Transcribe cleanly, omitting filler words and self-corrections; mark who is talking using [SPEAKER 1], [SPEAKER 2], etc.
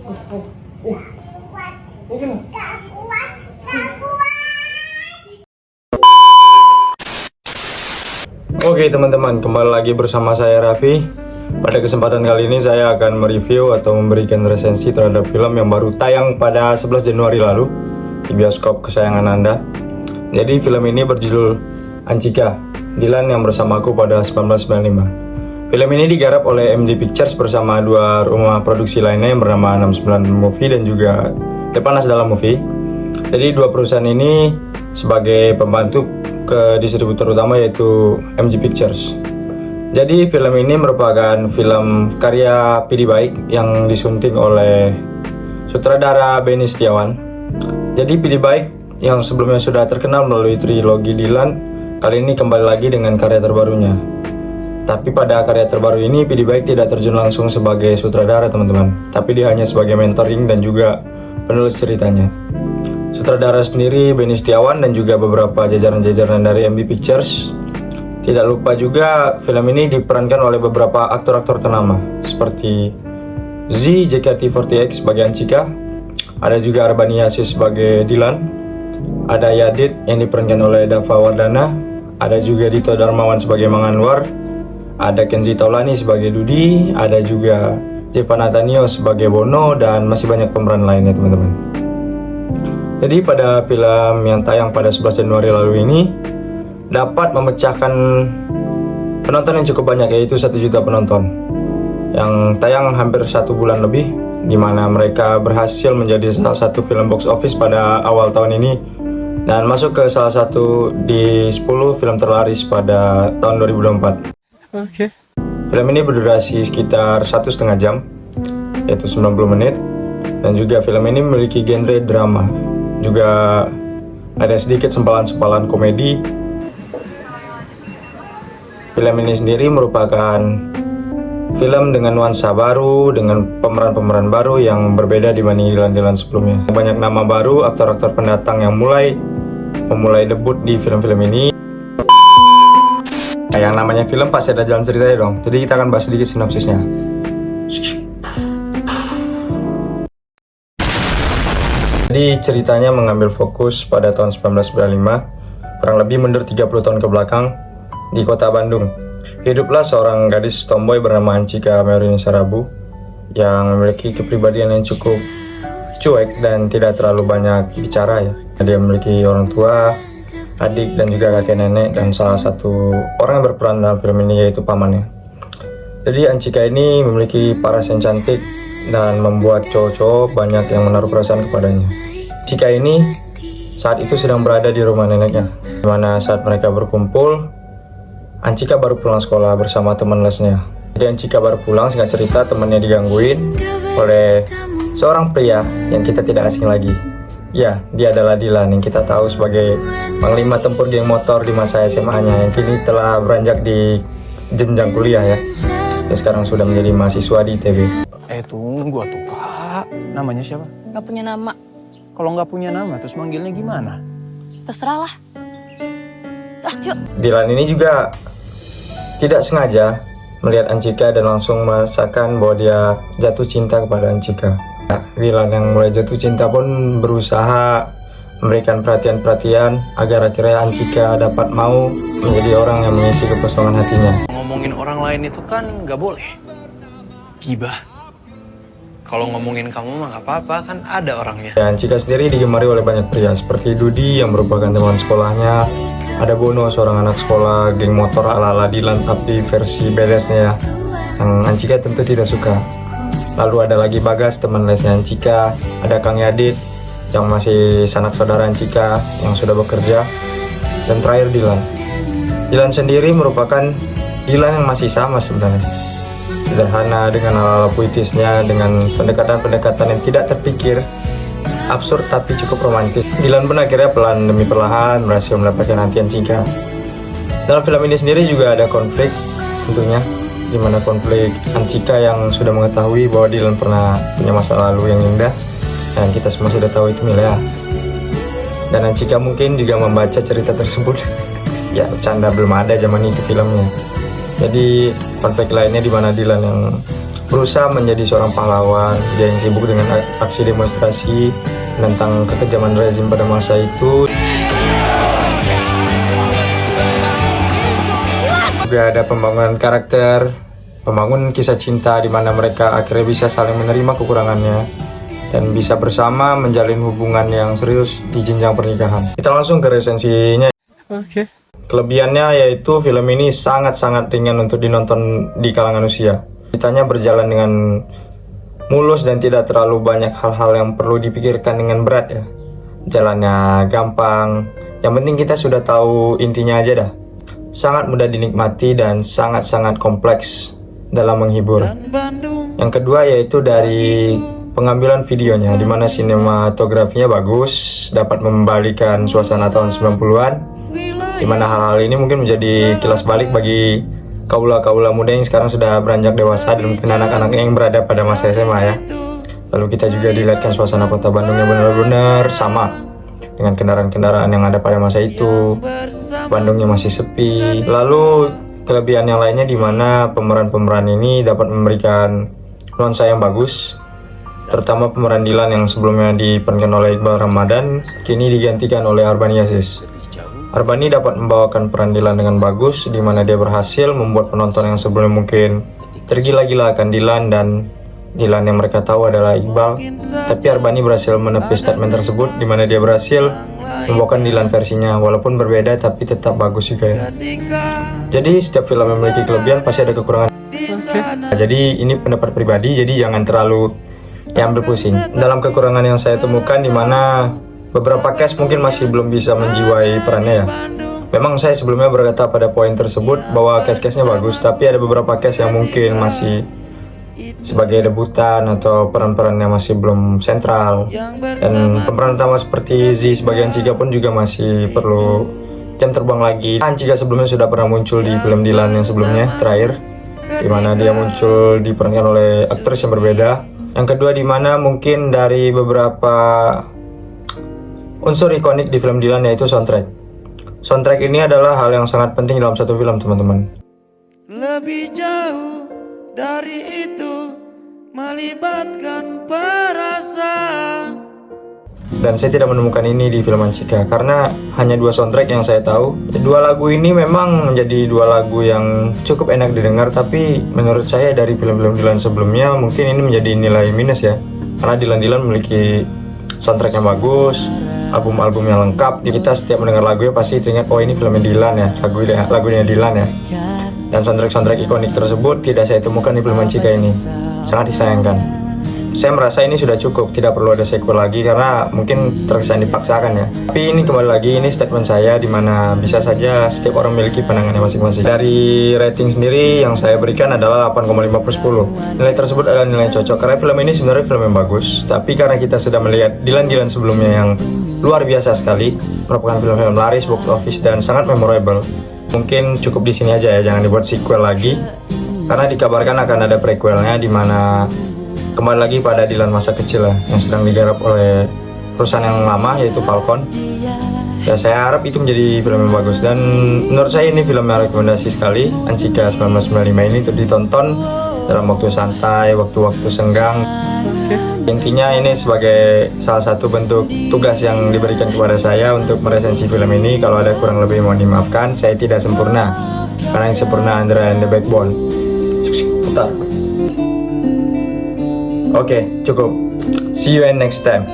[SPEAKER 1] Oke teman-teman, kembali lagi bersama saya Raffi. Pada kesempatan kali ini saya akan mereview atau memberikan resensi terhadap film yang baru tayang pada 11 Januari lalu di bioskop kesayangan Anda. Jadi film ini berjudul Anchika, Dilan yang bersamaku pada 1995. Film ini digarap oleh MG Pictures bersama dua rumah produksi lainnya yang bernama 69 Movie dan juga Depanas Dalam Movie. Jadi dua perusahaan ini sebagai pembantu ke distributor utama yaitu MG Pictures. Jadi film ini merupakan film karya Pidi Baik yang disunting oleh sutradara Benny Setiawan. Jadi Pidi Baik yang sebelumnya sudah terkenal melalui trilogi Dilan, kali ini kembali lagi dengan karya terbarunya. Tapi pada karya terbaru ini Pidi Baik tidak terjun langsung sebagai sutradara teman-teman, tapi dia hanya sebagai mentoring dan juga penulis ceritanya. Sutradara sendiri Benny Setiawan dan juga beberapa jajaran-jajaran dari MG Pictures. Tidak lupa juga film ini diperankan oleh beberapa aktor-aktor ternama seperti Z JKT48 sebagai Anchika, ada juga Arbani Yasis sebagai Dilan, ada Yadit yang diperankan oleh Dava Wardana, ada juga Dito Darmawan sebagai Mang Anwar, ada Kenzi Taulani sebagai Dudi, ada juga Jepa Nathaniel sebagai Bono, dan masih banyak pemeran lainnya teman-teman. Jadi pada film yang tayang pada 11 Januari lalu ini dapat memecahkan penonton yang cukup banyak, yaitu 1 juta penonton yang tayang hampir 1 bulan lebih, di mana mereka berhasil menjadi salah satu film box office pada awal tahun ini dan masuk ke salah satu di 10 film terlaris pada tahun 2024.
[SPEAKER 2] Oke.
[SPEAKER 1] Film ini berdurasi sekitar 1,5 jam, yaitu 90 menit, dan juga film ini memiliki genre drama. Juga ada sedikit sempalan-sempalan komedi. Film ini sendiri merupakan film dengan nuansa baru, dengan pemeran-pemeran baru yang berbeda dibanding Dilan-Dilan sebelumnya. Banyak nama baru, aktor-aktor pendatang yang memulai debut di film-film ini. Nah, yang namanya film pasti ada jalan ceritanya dong. Jadi kita akan bahas sedikit sinopsisnya. Jadi ceritanya mengambil fokus pada tahun 1995, kurang lebih mundur 30 tahun ke belakang, di kota Bandung. Hiduplah seorang gadis tomboy bernama Anchika Merini Sarabu yang memiliki kepribadian yang cukup cuek dan tidak terlalu banyak bicara ya. Dia memiliki orang tua, adik, dan juga kakek nenek, dan salah satu orang yang berperan dalam film ini yaitu pamannya. Jadi Anchika ini memiliki paras yang cantik dan membuat cowok-cowok banyak yang menaruh perasaan kepadanya. Anchika ini saat itu sedang berada di rumah neneknya, dimana saat mereka berkumpul, Anchika baru pulang sekolah bersama teman lesnya. Jadi Anchika baru pulang, singkat cerita temannya digangguin oleh seorang pria yang kita tidak asing lagi. Ya, dia adalah Dilan yang kita tahu sebagai panglima tempur geng motor di masa SMA-nya, yang kini telah beranjak di jenjang kuliah ya. Dia sekarang sudah menjadi mahasiswa di ITB.
[SPEAKER 2] Tunggu tuh kak, namanya siapa?
[SPEAKER 3] Gak punya nama.
[SPEAKER 2] Kalau nggak punya nama, terus manggilnya gimana?
[SPEAKER 3] Terserah lah. Yuk.
[SPEAKER 1] Dilan ini juga tidak sengaja melihat Anchika dan langsung merasakan bahwa dia jatuh cinta kepada Anchika. Nah, Dilan yang mulai jatuh cinta pun berusaha memberikan perhatian-perhatian agar akhirnya Anchika dapat mau menjadi orang yang mengisi kekosongan hatinya.
[SPEAKER 4] Ngomongin orang lain itu kan nggak boleh. Gibah. Kalau ngomongin kamu mah nggak apa-apa, kan ada orangnya.
[SPEAKER 1] Dan Anchika sendiri digemari oleh banyak pria seperti Dudi yang merupakan teman sekolahnya, ada Bono, seorang anak sekolah geng motor ala-ala Dilan tapi versi bedesnya yang Anchika tentu tidak suka. Lalu ada lagi Bagas, teman lesnya Anchika, ada Kang Yadit yang masih sanak saudara Anchika yang sudah bekerja, dan terakhir Dilan. Dilan sendiri merupakan Dilan yang masih sama sebenarnya. Sederhana dengan ala-ala puitisnya, dengan pendekatan-pendekatan yang tidak terpikir, absurd tapi cukup romantis. Dilan pun akhirnya pelan demi perlahan berhasil mendapatkan hati Anchika. Dalam film ini sendiri juga ada konflik tentunya, di mana konflik Anchika yang sudah mengetahui bahwa Dilan pernah punya masa lalu yang indah, dan kita semua sudah tahu itu Milea. Dan Anchika mungkin juga membaca cerita tersebut. Ya, canda belum ada zaman itu filmnya. Jadi konflik lainnya di mana Dilan yang berusaha menjadi seorang pahlawan. Dia yang sibuk dengan aksi demonstrasi tentang kekejaman rezim pada masa itu. Juga ada pembangunan karakter, pembangunan kisah cinta di mana mereka akhirnya bisa saling menerima kekurangannya dan bisa bersama menjalin hubungan yang serius di jenjang pernikahan. Kita langsung ke resensinya.
[SPEAKER 2] Oke.
[SPEAKER 1] Kelebihannya yaitu film ini sangat-sangat ringan untuk dinonton di kalangan usia. Ceritanya berjalan dengan mulus dan tidak terlalu banyak hal-hal yang perlu dipikirkan dengan berat ya. Jalannya gampang, yang penting kita sudah tahu intinya aja dah. Sangat mudah dinikmati dan sangat-sangat kompleks dalam menghibur. Yang kedua yaitu dari pengambilan videonya, dimana sinematografinya bagus, dapat membalikan suasana tahun 90-an, dimana hal-hal ini mungkin menjadi kilas balik bagi kaula-kaula muda yang sekarang sudah beranjak dewasa dan mungkin anak-anak yang berada pada masa SMA ya. Lalu kita juga dilihatkan suasana kota Bandung yang benar-benar sama dengan kendaraan-kendaraan yang ada pada masa itu. Bandungnya masih sepi. Lalu kelebihan yang lainnya di mana pemeran-pemeran ini dapat memberikan nuansa yang bagus, terutama pemeran Dilan yang sebelumnya diperankan oleh Iqbal Ramadan kini digantikan oleh Arbani Aziz. Arbani dapat membawakan peran Dilan dengan bagus, di mana dia berhasil membuat penonton yang sebelumnya mungkin tergila-gila akan Dilan dan Dilan yang mereka tahu adalah Iqbal. Tapi Arbani berhasil menepis statement tersebut, di mana dia berhasil membawakan Dilan versinya, walaupun berbeda tapi tetap bagus juga ya. Jadi setiap film yang memiliki kelebihan pasti ada kekurangan. Jadi ini pendapat pribadi, jadi jangan terlalu ambil pusing. Dalam kekurangan yang saya temukan, di mana beberapa cast mungkin masih belum bisa menjiwai perannya ya. Memang saya sebelumnya berkata pada poin tersebut bahwa cast-castnya bagus, tapi ada beberapa cast yang mungkin masih sebagai debutan atau peran-peran yang masih belum sentral. Dan pemeran utama seperti Z sebagai Ancika pun juga masih perlu jam terbang lagi. Ancika sebelumnya sudah pernah muncul di film Dilan yang sebelumnya terakhir, di mana dia muncul diperankan oleh aktris yang berbeda. Yang kedua di mana mungkin dari beberapa unsur ikonik di film Dilan yaitu soundtrack. Soundtrack ini adalah hal yang sangat penting dalam satu film, teman-teman.
[SPEAKER 5] Lebih jauh dari itu melibatkan perasaan.
[SPEAKER 1] Dan saya tidak menemukan ini di film Ancika karena hanya 2 soundtrack yang saya tahu. 2 lagu ini memang menjadi 2 lagu yang cukup enak didengar, tapi menurut saya dari film-film Dilan sebelumnya mungkin ini menjadi nilai minus ya. Karena Dilan memiliki soundtrack yang bagus, album-album yang lengkap. Kita setiap mendengar lagunya pasti teringat, oh ini filmnya Dilan ya, lagunya Dilan ya. Dan soundtrack ikonik tersebut tidak saya temukan di film Ancika ini. Sangat disayangkan. Saya merasa ini sudah cukup, tidak perlu ada sequel lagi karena mungkin terkesan dipaksakan ya. Tapi ini kembali lagi, ini statement saya dimana bisa saja setiap orang memiliki pandangannya masing-masing. Dari rating sendiri yang saya berikan adalah 8,5/10. Nilai tersebut adalah nilai cocok karena film ini sebenarnya film yang bagus. Tapi karena kita sudah melihat Dilan sebelumnya yang luar biasa sekali, merupakan film-film laris, box office dan sangat memorable. Mungkin cukup di sini aja ya, jangan dibuat sequel lagi. Karena dikabarkan akan ada prequelnya di mana kembali lagi pada Dilan masa kecil ya, yang sedang digarap oleh perusahaan yang lama yaitu Falcon. Ya saya harap itu menjadi film yang bagus dan menurut saya ini film yang rekomendasi sekali. Ancika 1995 ini untuk ditonton dalam waktu santai, waktu-waktu senggang. Intinya ini sebagai salah satu bentuk tugas yang diberikan kepada saya untuk meresensi film ini. Kalau ada kurang lebih mohon dimaafkan, saya tidak sempurna. Karena yang sempurna Andra and the Backbone. Putar. Oke, cukup. See you in next time.